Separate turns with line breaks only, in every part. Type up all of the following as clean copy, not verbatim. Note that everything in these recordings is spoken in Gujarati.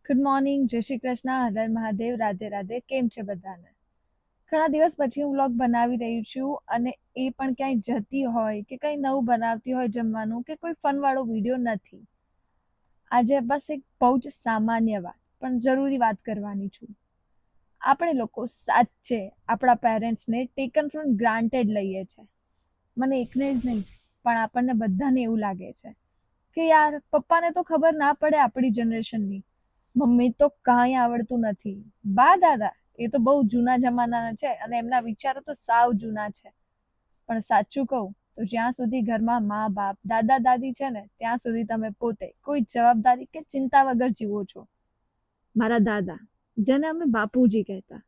ગુડ મોર્નિંગ, જય શ્રી કૃષ્ણ, હર મહાદેવ, રાધે રાધે. કેમ છે બધાને? ઘણા દિવસ પછી હું વ્લોગ બનાવી રહી છું અને એ પણ ક્યાંય જતી હોય કે કંઈ નવું બનાવતી હોય જમવાનું કે કોઈ ફન વાળો વિડીયો નથી. આજે બસ એક બહુ જ સામાન્ય વાત પણ જરૂરી વાત કરવાની છું. આપણે લોકો સાચે આપણા પેરેન્ટ્સને ટેકન ફોર ગ્રાન્ટેડ લઈએ છે. મને એકને જ નહીં પણ આપણને બધાને એવું લાગે છે કે યાર પપ્પાને તો ખબર ના પડે આપણી જનરેશનની, મમ્મી તો કાંઈ આવડતું નથી, બા દાદા એ તો બહુ જૂના જમાનાના છે અને એમના વિચારો તો સાવ જૂના છે. પણ સાચું કહું તો જ્યાં સુધી ઘરમાં મા બાપ દાદા દાદી છે ને ત્યાં સુધી તમે પોતે કોઈ જવાબદારી કે ચિંતા વગર જીવો છો. મારા દાદા, જેને અમે બાપુજી કહેતા,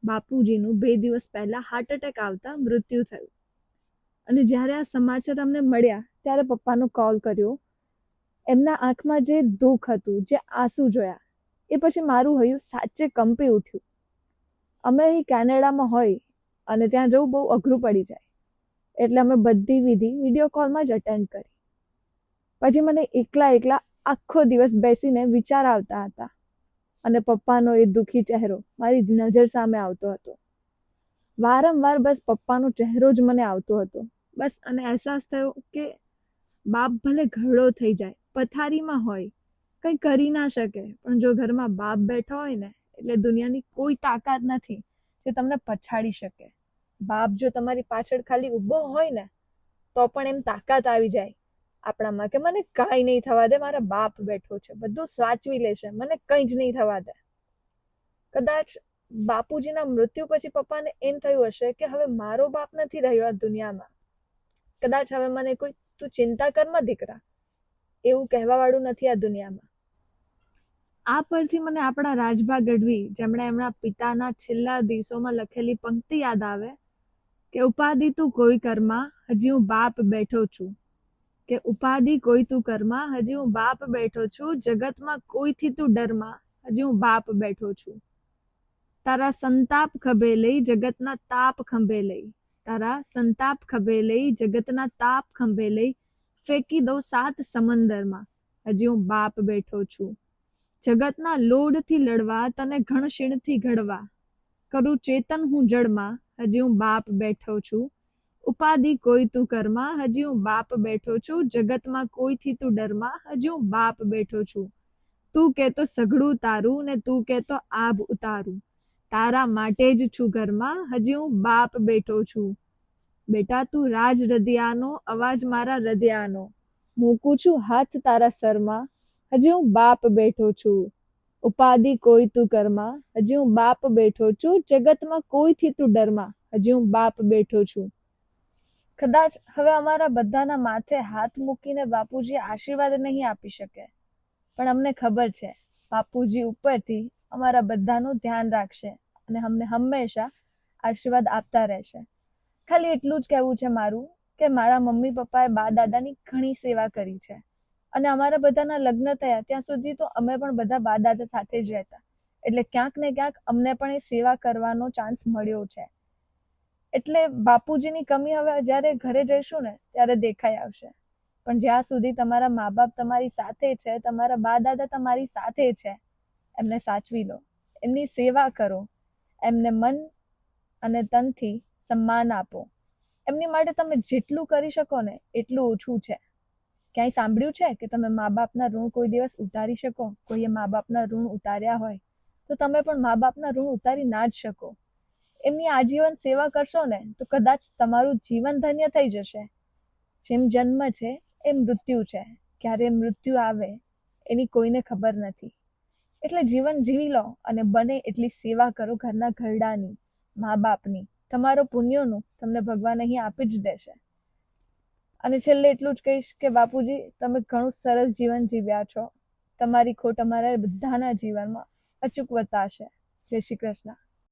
બાપુજીનું 2 દિવસ પહેલા હાર્ટ એટેક આવતા મૃત્યુ થયું. અને જ્યારે આ સમાચાર અમને મળ્યા ત્યારે પપ્પાનો કોલ કર્યો. એમના આંખમાં જે દુઃખ હતું, જે આંસુ જોયા, એ પછી મારું હૈયું સાચે કંપી ઉઠ્યું. અમે અહીં કેનેડામાં હોય અને ત્યાં જવું બહુ અઘરું પડી જાય, એટલે અમે બધી વિધિ વિડીયો કોલમાં જ અટેન્ડ કરી. પછી મને એકલા આખો દિવસ બેસીને વિચાર આવતા હતા અને પપ્પાનો એ દુઃખી ચહેરો મારી નજર સામે આવતો હતો. વારંવાર બસ પપ્પાનો ચહેરો જ મને આવતો હતો. બસ અને અહેસાસ થયો કે બાપ ભલે ઘરડો થઈ જાય, પથારીમાં હોય, કંઈ કરી ના શકે, પણ જો ઘરમાં બાપ બેઠો હોય ને એટલે દુનિયાની કોઈ તાકાત નથી જે તમને પછાડી શકે. બાપ જો તમારી પાછળ ખાલી ઊભો હોય ને તો પણ એમ તાકાત આવી જાય આપણામાં કે મને કાંઈ નહીં થવા દે, મારા બાપ બેઠો છે, બધું સાચવી લેશે, મને કંઈ જ નહીં થવા દે. કદાચ બાપુજીના મૃત્યુ પછી પપ્પાને એમ થયું હશે કે હવે મારો બાપ નથી રહ્યો આ દુનિયામાં, કદાચ હવે મને કોઈ તું ચિંતા કરમાં દીકરા એવું કહેવા વાળું નથી આ દુનિયામાં. આ પરથી મને આપણા રાજભા ગઢવી, જેમણે એમના પિતાના છેલ્લા દિવસોમાં લખેલી પંક્તિ યાદ આવે કે ઉપાધિ તું કોઈ કરમાં, હજી હું બાપ બેઠો છું. કે ઉપાધિ કોઈ તું કરમાં, હજી હું બાપ બેઠો છું. જગતમાં કોઈથી તું ડરમાં, હજી હું બાપ બેઠો છું. તારા સંતાપ ખભે લઈ જગતના તાપ ખંભે લઈ, તારા સંતાપ ખભે લઈ જગતના તાપ ખંભે લઈ, ફેંકી દઉં 7 સમંદરમાં, હજી હું બાપ બેઠો છું. જગતના લોડથી લડવા, તને ઘણશીણથી ઘડવા, કરું ચેતન હું જળમાં, હજી હું બાપ બેઠો છું. ઉપાધિ કોઈ તું કરમાં, હજી હું બાપ બેઠો છું. જગતમાં કોઈથી તું ડરમાં, હજી હું બાપ બેઠો છું. તું કહેતો સઘળું તારું ને તું કહેતો આભ ઉતારું, તારા માટે જ છું ઘરમાં, હજી હું બાપ બેઠો છું. બેટા તું રાજ હૃદયાનો, અવાજ મારા હૃદયાનો, મૂકું છું હાથ તારા સરમાં, હજી હું બાપ બેઠો છું. ઉપાધિ કોઈ તું કરમાં, હજી હું બાપ બેઠો છું. જગતમાં કોઈથી તું ડરમાં, હજી હું બાપ બેઠો છું. કદાચ હવે અમારા બધાના માથે હાથ મૂકીને બાપુજી આશીર્વાદ નહીં આપી શકે, પણ અમને ખબર છે બાપુજી ઉપરથી અમારા બધાનું ધ્યાન રાખશે અને અમને હંમેશા આશીર્વાદ આપતા રહેશે. ખાલી એટલું જ કહેવું છે મારું કે મારા મમ્મી પપ્પાએ બા દાદાની ઘણી સેવા કરી છે અને અમારા બધાના લગ્ન થયા ત્યાં સુધી તો અમે પણ બધા બા દાદા સાથે જ રહેતા, એટલે ક્યાંક ને ક્યાંક અમને પણ એ સેવા કરવાનો ચાન્સ મળ્યો છે. એટલે બાપુજીની કમી હવે જ્યારે ઘરે જઈશું ને ત્યારે દેખાઈ આવશે, પણ જ્યાં સુધી તમારા મા બાપ તમારી સાથે છે, તમારા બા દાદા તમારી સાથે છે, એમને સાચવી લો, એમની સેવા કરો, એમને મન અને તનથી સન્માન આપો. એમની માટે તમે જેટલું કરી શકો ને એટલું ઓછું છે. ક્યાંય સાંભળ્યું છે કે તમે મા બાપના ઋણ કોઈ દિવસ ઉતારી શકો? કોઈએ મા બાપના ઋણ ઉતાર્યા હોય તો તમે પણ મા બાપના ઋણ ઉતારી ના જ શકો. એમની આજીવન સેવા કરશો ને તો કદાચ તમારું જીવન ધન્ય થઈ જશે. જેમ જન્મ છે એ મૃત્યુ છે, ક્યારે મૃત્યુ આવે એની કોઈને ખબર નથી. એટલે જીવન જીવી લો અને બને એટલી સેવા કરો ઘરના ઘરડાની, મા બાપની. તમારો પુણ્યનું તમને ભગવાન અહીં આપી જ દેશે. અને છેલ્લે એટલું જ કહીશ કે બાપુજી તમે ઘણું સરસ જીવન જીવ્યા છો. તમારી ખોટ અમારા બધાના જીવનમાં અચૂક વર્તાશે. જય શ્રી કૃષ્ણ.